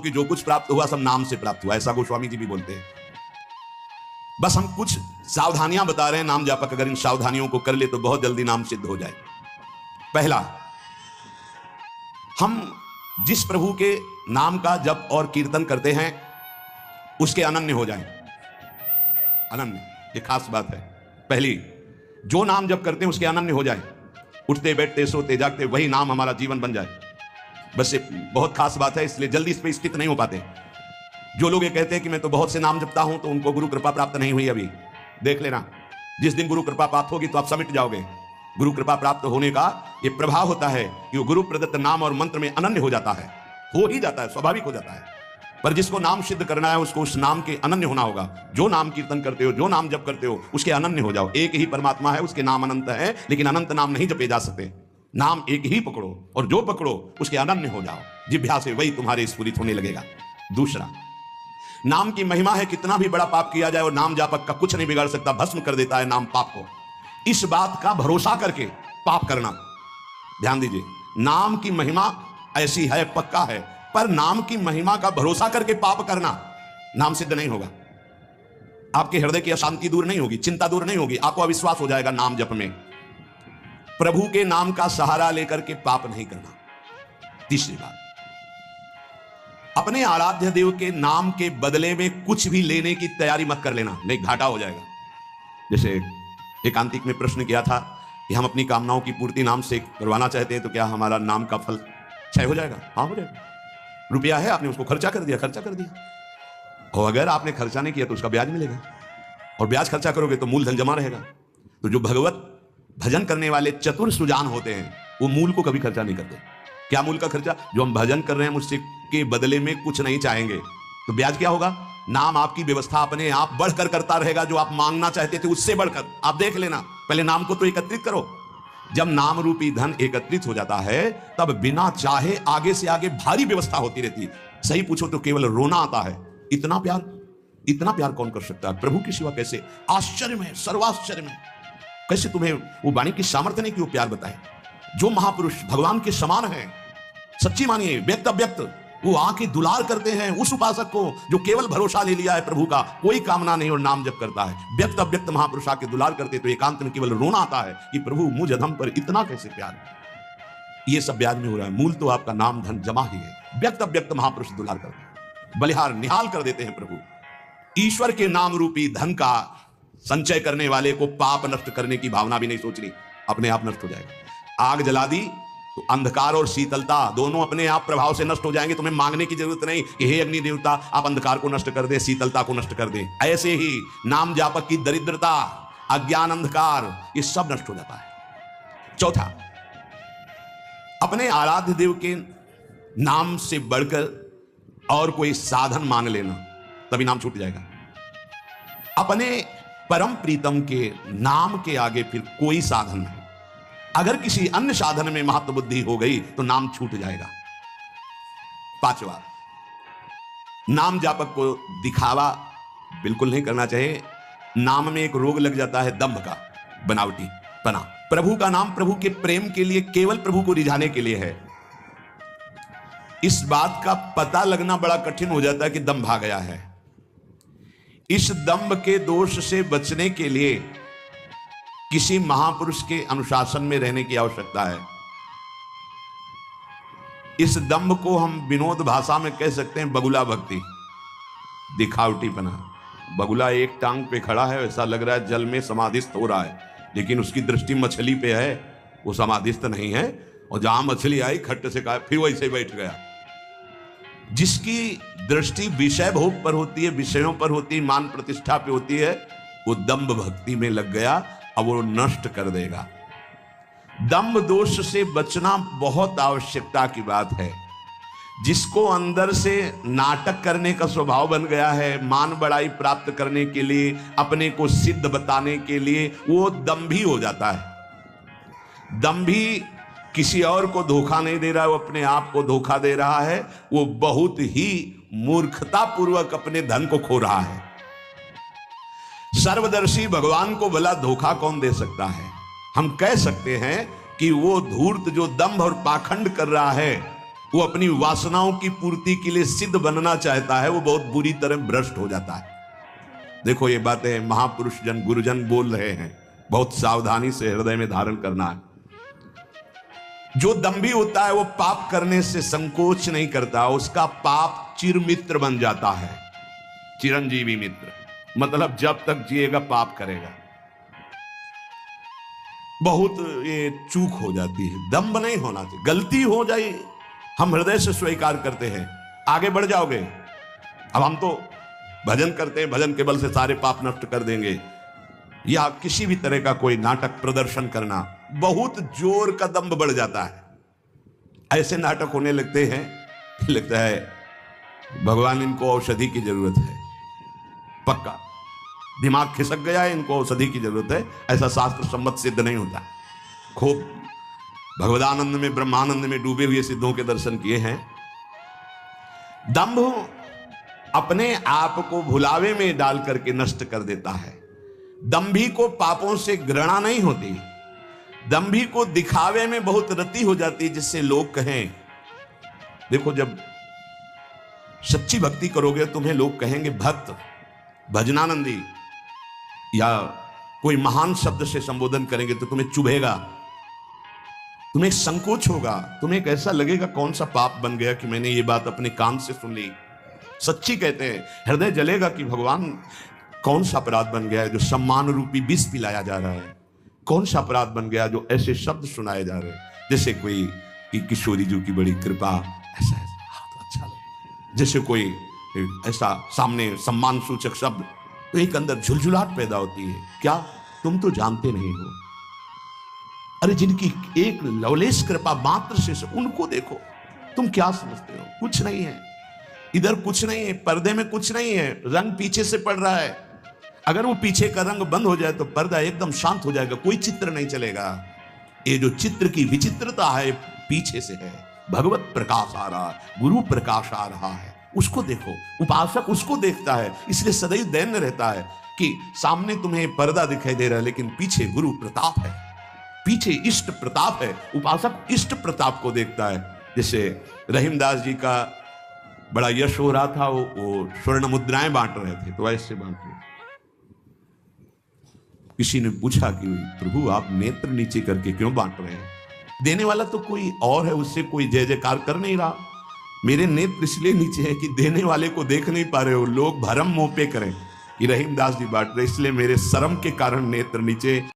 हूं कि जो कुछ प्राप्त हुआ सब नाम से प्राप्त हुआ, ऐसा गोस्वामी जी भी बोलते हैं। बस हम कुछ सावधानियां बता रहे हैं, नाम जापक अगर इन सावधानियों को कर ले तो बहुत जल्दी नाम सिद्ध हो जाए। पहला, हम जिस प्रभु के नाम का जप और कीर्तन करते हैं उसके अनन्य हो जाएं। अनन्य, ये खास बात है। पहली, जो नाम जप करते हैं उसके अनन्य हो जाए, उठते बैठते सोते जागते वही नाम हमारा जीवन बन जाए। बस ये बहुत खास बात है, इसलिए जल्दी इस पर स्थित नहीं हो पाते। जो लोग ये कहते हैं कि मैं तो बहुत से नाम जपता हूं, तो उनको गुरु कृपा प्राप्त नहीं हुई अभी। देख लेना, जिस दिन गुरु कृपा प्राप्त होगी तो आप समिट जाओगे। गुरु कृपा प्राप्त होने का ये प्रभाव होता है कि वो गुरु प्रदत्त नाम और मंत्र में अनन्य हो जाता है, हो ही जाता है, स्वाभाविक हो जाता है। पर जिसको नाम सिद्ध करना है उसको उस नाम के अनन्य होना होगा। जो नाम कीर्तन करते हो, जो नाम जप करते हो, उसके अनन्य हो जाओ। एक ही परमात्मा है, उसके नाम अनंत है, लेकिन अनंत नाम नहीं जपे जा सकते। नाम एक ही पकड़ो और जो पकड़ो उसके अनन्य हो जाओ। जिह्वा से वही तुम्हारे स्फुरित होने लगेगा। दूसरा, नाम की महिमा है, कितना भी बड़ा पाप किया जाए और नाम जापक का कुछ नहीं बिगाड़ सकता, भस्म कर देता है नाम पाप को। इस बात का भरोसा करके पाप करना, ध्यान दीजिए, नाम की महिमा ऐसी है, पक्का है, पर नाम की महिमा का भरोसा करके पाप करना नाम सिद्ध नहीं होगा। आपके हृदय की अशांति दूर नहीं होगी, चिंता दूर नहीं होगी, आपको अविश्वास हो जाएगा नाम जप में। प्रभु के नाम का सहारा लेकर के पाप नहीं करना। तीसरी बात, अपने आराध्य देव के नाम के बदले में कुछ भी लेने की तैयारी मत कर लेना, नहीं घाटा हो जाएगा। जैसे एकांतिक में प्रश्न किया था कि हम अपनी कामनाओं की पूर्ति नाम से करवाना चाहते हैं, तो क्या हमारा नाम का फल क्षय हो जाएगा? हाँ, हो जाएगा। रुपया है, आपने उसको खर्चा कर दिया, और अगर आपने खर्चा नहीं किया तो उसका ब्याज मिलेगा, और ब्याज खर्चा करोगे तो मूलधन जमा रहेगा। तो जो भगवत भजन करने वाले चतुर सुजान होते हैं वो मूल को कभी खर्चा नहीं करते। क्या मूल का खर्चा? जो हम भजन कर रहे हैं उससे के बदले में कुछ नहीं चाहेंगे, तो ब्याज क्या होगा? नाम आपकी व्यवस्था अपने आप बढ़कर करता रहेगा, जो आप मांगना चाहते थे उससे बढ़कर। आप देख लेना, पहले नाम को तो एकत्रित करो। जब नाम रूपी धन एकत्रित हो जाता है तब बिना चाहे आगे से आगे भारी व्यवस्था होती रहती है। सही पूछो तो केवल रोना आता है। इतना प्यार कौन कर सकता है प्रभु की सिवा? कैसे? आश्चर्य में, सर्वाश्चर्य में। कैसे तुम्हें वो वाणी की सामर्थ्य नहीं कि वो प्यार बताए? जो महापुरुष भगवान के समान है, सच्ची मानिए, व्यक्त अव्यक्त, वो आके दुलार करते हैं उस उपासक को जो केवल भरोसा ले लिया है प्रभु का, कोई कामना नहीं और नाम जप करता है। व्यक्त अव्यक्त महापुरुष आके दुलार करते तो एकांत में केवल रोना आता है कि प्रभु मुझ अधम पर इतना कैसे प्यार। ये सब ब्याज में हो रहा है, मूल तो आपका नाम धन जमा ही है। व्यक्त अव्यक्त महापुरुष दुलार करते हैं, बलिहार निहाल कर देते हैं प्रभु। ईश्वर के नाम रूपी धन का संचय करने वाले को पाप नष्ट करने की भावना भी नहीं सोचनी, अपने आप नष्ट हो जाएगा। आग जला दी तो अंधकार और शीतलता दोनों अपने आप प्रभाव से नष्ट हो जाएंगे। तुम्हें मांगने की जरूरत नहीं कि हे अग्नि देवता आप अंधकार को नष्ट कर दे, शीतलता को नष्ट कर दे। ऐसे ही नाम जापक की दरिद्रता, अज्ञान, अंधकार, ये सब नष्ट हो जाता है। चौथा, अपने आराध्य देव के नाम से बढ़कर और कोई साधन मांग लेना, तभी नाम छूट जाएगा। अपने परम प्रीतम के नाम के आगे फिर कोई साधन नहीं। अगर किसी अन्य साधन में महत्व बुद्धि हो गई तो नाम छूट जाएगा। पांचवा, नाम जापक को दिखावा बिल्कुल नहीं करना चाहिए। नाम में एक रोग लग जाता है दंभ का, बनावटी पना। प्रभु का नाम प्रभु के प्रेम के लिए, केवल प्रभु को रिझाने के लिए है। इस बात का पता लगना बड़ा कठिन हो जाता है कि दंभ आ गया है। इस दंभ के दोष से बचने के लिए किसी महापुरुष के अनुशासन में रहने की आवश्यकता है। इस दंभ को हम विनोद भाषा में कह सकते हैं बगुला भक्ति, दिखावटीपना। बगुला एक टांग पे खड़ा है, ऐसा लग रहा है जल में समाधिस्थ हो रहा है, लेकिन उसकी दृष्टि मछली पे है, वो समाधिस्थ नहीं है। और जहां मछली आई खट्ट से कहा, फिर वैसे बैठ गया। जिसकी दृष्टि विषय भोग पर होती है, विषयों पर होती है, मान प्रतिष्ठा पे होती है, वो दंभ भक्ति में लग गया, अब वो नष्ट कर देगा। दंभ दोष से बचना बहुत आवश्यकता की बात है। जिसको अंदर से नाटक करने का स्वभाव बन गया है, मान बड़ाई प्राप्त करने के लिए, अपने को सिद्ध बताने के लिए, वो दंभी हो जाता है। दंभी किसी और को धोखा नहीं दे रहा है, वो अपने आप को धोखा दे रहा है। वो बहुत ही मूर्खतापूर्वक अपने धन को खो रहा है। सर्वदर्शी भगवान को भला धोखा कौन दे सकता है? हम कह सकते हैं कि वो धूर्त जो दंभ और पाखंड कर रहा है, वो अपनी वासनाओं की पूर्ति के लिए सिद्ध बनना चाहता है, वो बहुत बुरी तरह भ्रष्ट हो जाता है। देखो ये बातें महापुरुष जन गुरुजन बोल रहे हैं, बहुत सावधानी से हृदय में धारण करना है। जो दंभी होता है वो पाप करने से संकोच नहीं करता, उसका पाप चिर मित्र बन जाता है, चिरंजीवी मित्र। मतलब जब तक जिएगा पाप करेगा। बहुत ये चूक हो जाती है, दंभ नहीं होना चाहिए। गलती हो जाए हम हृदय से स्वीकार करते हैं, आगे बढ़ जाओगे। अब हम तो भजन करते हैं, भजन के बल से सारे पाप नष्ट कर देंगे, या किसी भी तरह का कोई नाटक प्रदर्शन करना, बहुत जोर का दंभ बढ़ जाता है। ऐसे नाटक होने लगते हैं, लगता है भगवान इनको औषधि की जरूरत है, पक्का दिमाग खिसक गया है, इनको औषधि की जरूरत है। ऐसा शास्त्र सम्मत सिद्ध नहीं होता। खूब भगवदानंद में ब्रह्मानंद में डूबे हुए सिद्धों के दर्शन किए हैं। दंभ अपने आप को भुलावे में डाल करके नष्ट कर देता है। दंभी को पापों से घृणा नहीं होती, दंभी को दिखावे में बहुत रति हो जाती है, जिससे लोग कहें, देखो जब सच्ची भक्ति करोगे तुम्हें लोग कहेंगे भक्त, भजनानंदी, या कोई महान शब्द से संबोधन करेंगे तो तुम्हें चुभेगा, तुम्हें संकोच होगा, तुम्हें ऐसा लगेगा कौन सा पाप बन गया कि मैंने ये बात अपने कान से सुन ली। सच्ची कहते हैं, हृदय जलेगा कि भगवान कौन सा अपराध बन गया है जो सम्मान रूपी विष पिलाया जा रहा है, कौन सा अपराध बन गया जो ऐसे शब्द सुनाए जा रहे हैं। जैसे कोई कि किशोरी जी की बड़ी कृपा, ऐसा हाँ तो अच्छा लगे। जैसे कोई ऐसा सामने सम्मान सूचक शब्द, तो एक अंदर झुलझुलाहट पैदा होती है। क्या तुम तो जानते नहीं हो, अरे जिनकी एक लवलेश कृपा मात्र से उनको देखो, तुम क्या समझते हो, कुछ नहीं है इधर, कुछ नहीं है, पर्दे में कुछ नहीं है, रंग पीछे से पड़ रहा है। अगर वो पीछे का रंग बंद हो जाए तो पर्दा एकदम शांत हो जाएगा, कोई चित्र नहीं चलेगा। ये जो चित्र की विचित्रता है पीछे से है, भगवत प्रकाश आ रहा है, गुरु प्रकाश आ रहा है, उसको देखो। उपासक उसको देखता है, इसलिए सदैव दैन्य रहता है कि सामने तुम्हें पर्दा दिखाई दे रहा है लेकिन पीछे गुरु प्रताप है, पीछे इष्ट प्रताप है। उपासक इष्ट प्रताप को देखता है। जैसे रहीमदास जी का बड़ा यश हो रहा था, वो स्वर्ण मुद्राएं बांट रहे थे, तो ऐसे बांट रहे। किसी ने पूछा कि प्रभु आप नेत्र नीचे करके क्यों बांट रहे हैं? देने वाला तो कोई और है, उससे कोई जय जयकार कर नहीं रहा। मेरे नेत्र इसलिए नीचे है कि देने वाले को देख नहीं पा रहे हो, लोग भरम मुंह पे करें कि रहीमदास जी बांट रहे, इसलिए मेरे शर्म के कारण नेत्र नीचे।